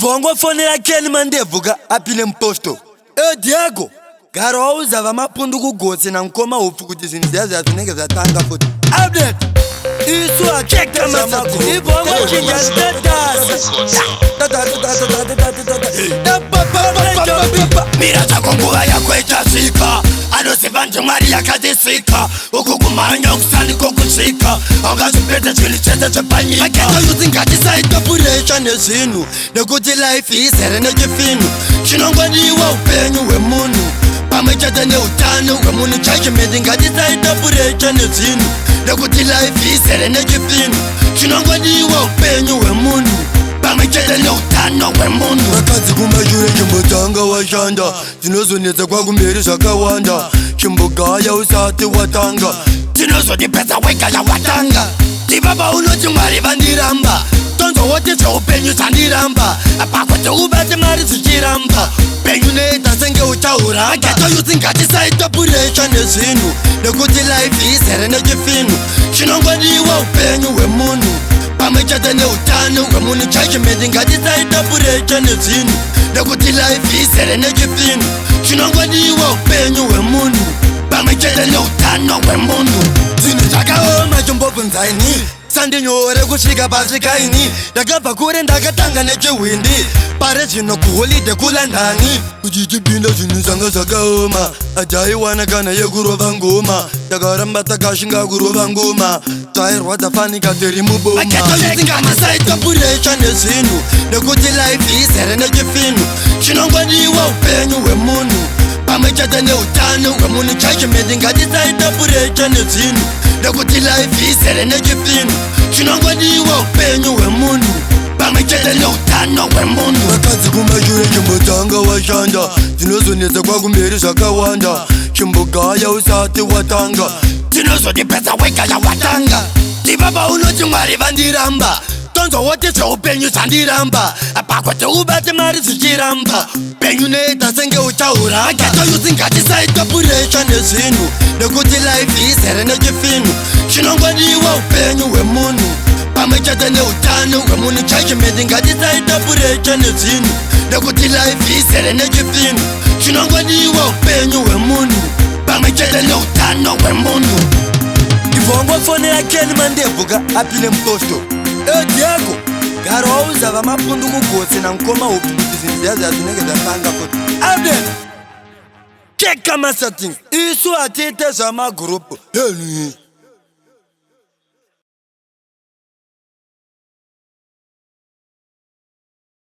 Ivongo fonela Ken Mandevuga apile mposto. Diego Garo uzava mapundu kugotsi na nkoma upfu kuti zvinhu zviya zvinenge zvatanga futi. Update isu akeka masaku Ivongo chinja status. Mira chako nguva yako itasvika, anoziva ndimwari yakadisika, uku kumhanya kusani kokusvika, aungazvipedza chinhu chese chepanyika. Maketo yuti ngatisaitopuresha nezvinhu, nekuti life izere nechifinu, chinongodiwa upenyu hwemunhu pamwe chete neutano hwemunhu. Judgment ngatisaitopuresha nezvinhu, nekuti life izere nechifinu, chinongodiwa upenyu hwemunhu pamwe chete neutano hwemunhu. Vakadzi kumashure chimbotanga washanda, zvinozonetsa kwakumberi zvakawanda, chimbogaya usati watanga, tinozodipedza wega yawatanga. Ndibaba unoti mwari vandiramba, tonzo woti zveupenyu zvandiramba, pakuti ubate mari zvichiramba, penyu neita senge utaura. Maketo yuti ngatisaitopuresha nezvinhu, nekuti life izere nechifinu, chinongodiwa upenyu hwemunhu pamwe chete neutano hwemunhu. Judgment ngatisaitopuresha nezvinhu, nekuti life izere nechifinu, chinongodiwa upenyu hwemunhu pamwe chete neutano hwemunhu. Zvinhu zvakaoma chimbobvunzaini, sandinyore kusvika pasvikaini, ndakabva kure ndakatanga nechihwindi, pare zvino kuholide kulandani, kuti tipinda zvinhu zvanga zvakaoma, ataiwana kana yekurova ngoma, takaramba takashinga kurova ngoma, tairwadza fanika tiri muboma. Maketo yuti ngatisaitopuresha nezvinhu, nekuti life izere nechifinu, chinongodiwa upenyu hwemunhu pamwe chete neutano hwemunhu. Judgment ngatisaitopuresha nezvinhu, nekuti life izere nechifinu, chinongodiwa upenyu hwemunhu pamwe chete neutano hwemunhu. Vakadzi kumashure chimbotanga washanda, zvinozonetsa kwakumberi zvakawanda, chimbogaya usati watanga, tinozodipedza wega yawatanga. Ndibaba unoti mwari vandiramba, tonzo woti zveupenyu zvandiramba, pakuti ubate mari zvichiramba, penyu neita senge utaura. Maketo yuti ngatisaitopuresha nezvinhu, nekuti life izere nechifinu, chinongodiwa upenyu hwemunhu pamwe chete neutano hwemunhu. Judgment ngatisaitopuresha nezvinhu, nekuti life izere nechifinu, chinongodiwa upenyu hwemunhu pamwe chete neutano hwemunhu. Ivongo fonela Ken Mandevuga apile mposto. Diego Garo uzava mapundu kugotsi na nkoma upfu kuti zvinhu zviya zvinenge zvatanga futi. Update keka masetting isu atiite zvamagrupu.